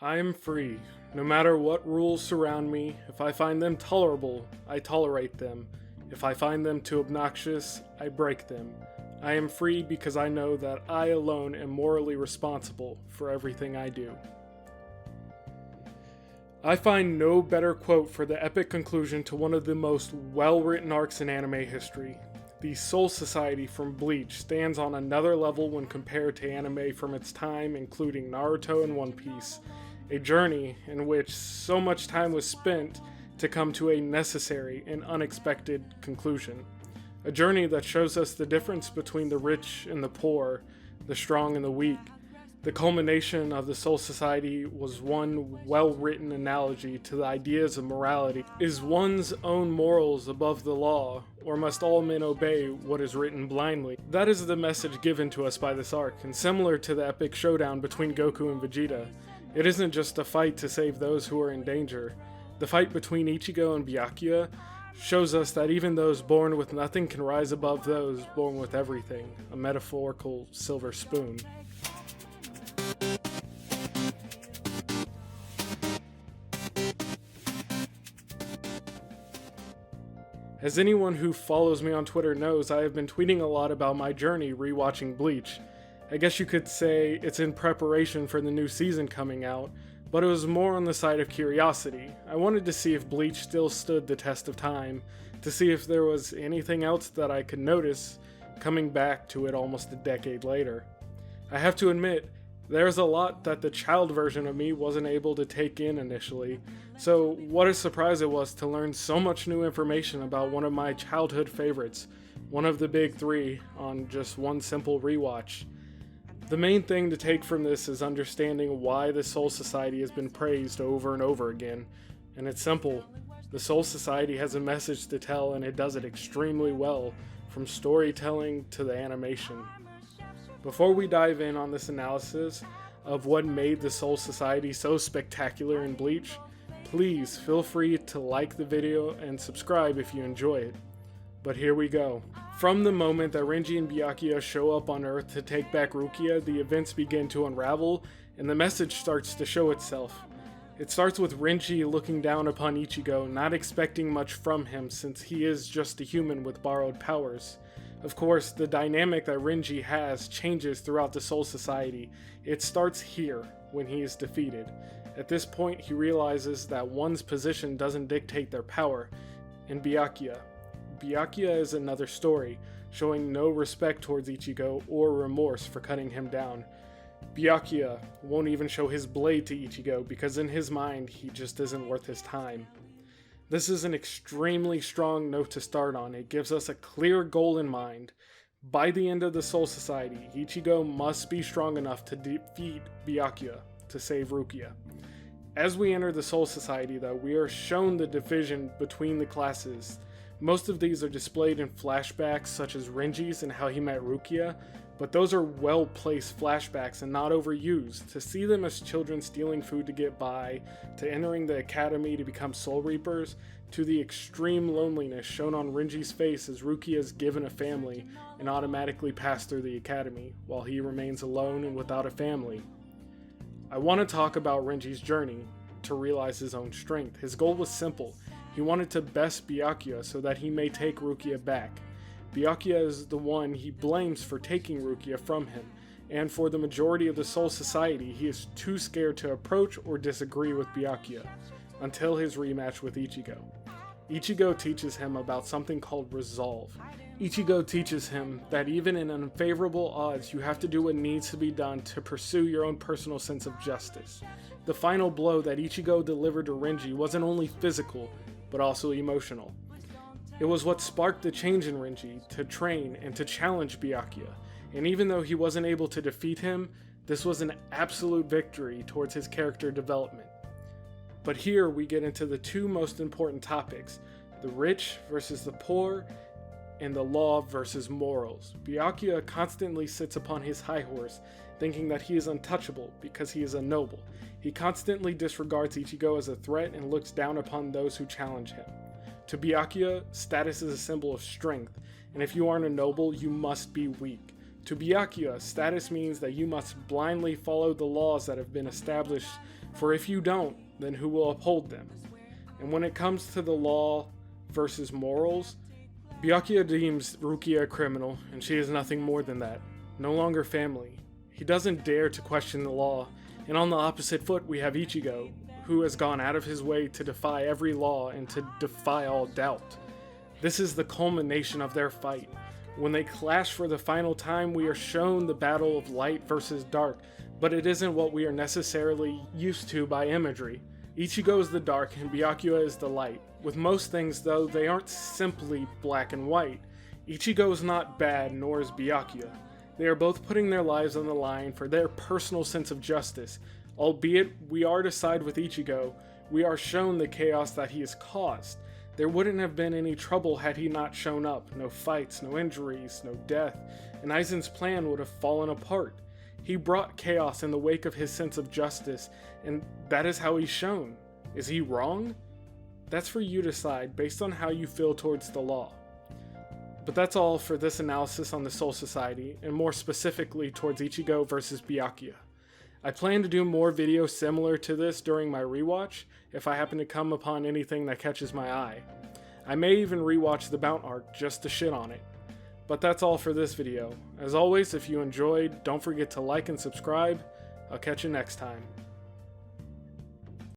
I am free. No matter what rules surround me, if I find them tolerable, I tolerate them. If I find them too obnoxious, I break them. I am free because I know that I alone am morally responsible for everything I do. I find no better quote for the epic conclusion to one of the most well-written arcs in anime history. The Soul Society from Bleach stands on another level when compared to anime from its time, including Naruto and One Piece. A journey in which so much time was spent to come to a necessary and unexpected conclusion. A journey that shows us the difference between the rich and the poor, the strong and the weak. The culmination of the Soul Society was one well-written analogy to the ideas of morality. Is one's own morals above the law, or must all men obey what is written blindly? That is the message given to us by this arc, and similar to the epic showdown between Goku and Vegeta. It isn't just a fight to save those who are in danger. The fight between Ichigo and Byakuya shows us that even those born with nothing can rise above those born with everything, a metaphorical silver spoon. As anyone who follows me on Twitter knows, I have been tweeting a lot about my journey rewatching Bleach. I guess you could say it's in preparation for the new season coming out, but it was more on the side of curiosity. I wanted to see if Bleach still stood the test of time, to see if there was anything else that I could notice coming back to it almost a decade later. I have to admit, there's a lot that the child version of me wasn't able to take in initially, so what a surprise it was to learn so much new information about one of my childhood favorites, one of the big three, on just one simple rewatch. The main thing to take from this is understanding why the Soul Society has been praised over and over again, and it's simple. The Soul Society has a message to tell, and it does it extremely well, from storytelling to the animation. Before we dive in on this analysis of what made the Soul Society so spectacular in Bleach, please feel free to like the video and subscribe if you enjoy it. But here we go. From the moment that Renji and Byakuya show up on Earth to take back Rukia, the events begin to unravel, and the message starts to show itself. It starts with Renji looking down upon Ichigo, not expecting much from him since he is just a human with borrowed powers. Of course, the dynamic that Renji has changes throughout the Soul Society. It starts here, when he is defeated. At this point, he realizes that one's position doesn't dictate their power. And Byakuya is another story, showing no respect towards Ichigo or remorse for cutting him down. Byakuya won't even show his blade to Ichigo because in his mind, he just isn't worth his time. This is an extremely strong note to start on. It gives us a clear goal in mind. By the end of the Soul Society, Ichigo must be strong enough to defeat Byakuya to save Rukia. As we enter the Soul Society though, we are shown the division between the classes. Most of these are displayed in flashbacks such as Renji's and how he met Rukia, but those are well-placed flashbacks and not overused. To see them as children stealing food to get by, to entering the academy to become Soul Reapers, to the extreme loneliness shown on Renji's face as Rukia is given a family and automatically passed through the academy, while he remains alone and without a family. I want to talk about Renji's journey to realize his own strength. His goal was simple. He wanted to best Byakuya so that he may take Rukia back. Byakuya is the one he blames for taking Rukia from him, and for the majority of the Soul Society, he is too scared to approach or disagree with Byakuya, until his rematch with Ichigo. Ichigo teaches him about something called resolve. Ichigo teaches him that even in unfavorable odds, you have to do what needs to be done to pursue your own personal sense of justice. The final blow that Ichigo delivered to Renji wasn't only physical, but also emotional. It was what sparked the change in Renji to train and to challenge Byakuya, and even though he wasn't able to defeat him, this was an absolute victory towards his character development. But here we get into the two most important topics, the rich versus the poor, and the law versus morals. Byakuya constantly sits upon his high horse, thinking that he is untouchable because he is a noble. He constantly disregards Ichigo as a threat and looks down upon those who challenge him. To Byakuya, status is a symbol of strength, and if you aren't a noble, you must be weak. To Byakuya, status means that you must blindly follow the laws that have been established, for if you don't, then who will uphold them? And when it comes to the law versus morals, Byakuya deems Rukia a criminal, and she is nothing more than that, no longer family. He doesn't dare to question the law, and on the opposite foot we have Ichigo, who has gone out of his way to defy every law and to defy all doubt. This is the culmination of their fight. When they clash for the final time, we are shown the battle of light versus dark, but it isn't what we are necessarily used to by imagery. Ichigo is the dark and Byakuya is the light. With most things, though, they aren't simply black and white. Ichigo is not bad, nor is Byakuya. They are both putting their lives on the line for their personal sense of justice. Albeit we are to side with Ichigo, we are shown the chaos that he has caused. There wouldn't have been any trouble had he not shown up. No fights, no injuries, no death, and Aizen's plan would have fallen apart. He brought chaos in the wake of his sense of justice, and that is how he's shown. Is he wrong? That's for you to decide based on how you feel towards the law. But that's all for this analysis on the Soul Society, and more specifically towards Ichigo versus Byakuya. I plan to do more videos similar to this during my rewatch, if I happen to come upon anything that catches my eye. I may even rewatch the Mount arc just to shit on it. But that's all for this video. As always, if you enjoyed, don't forget to like and subscribe. I'll catch you next time.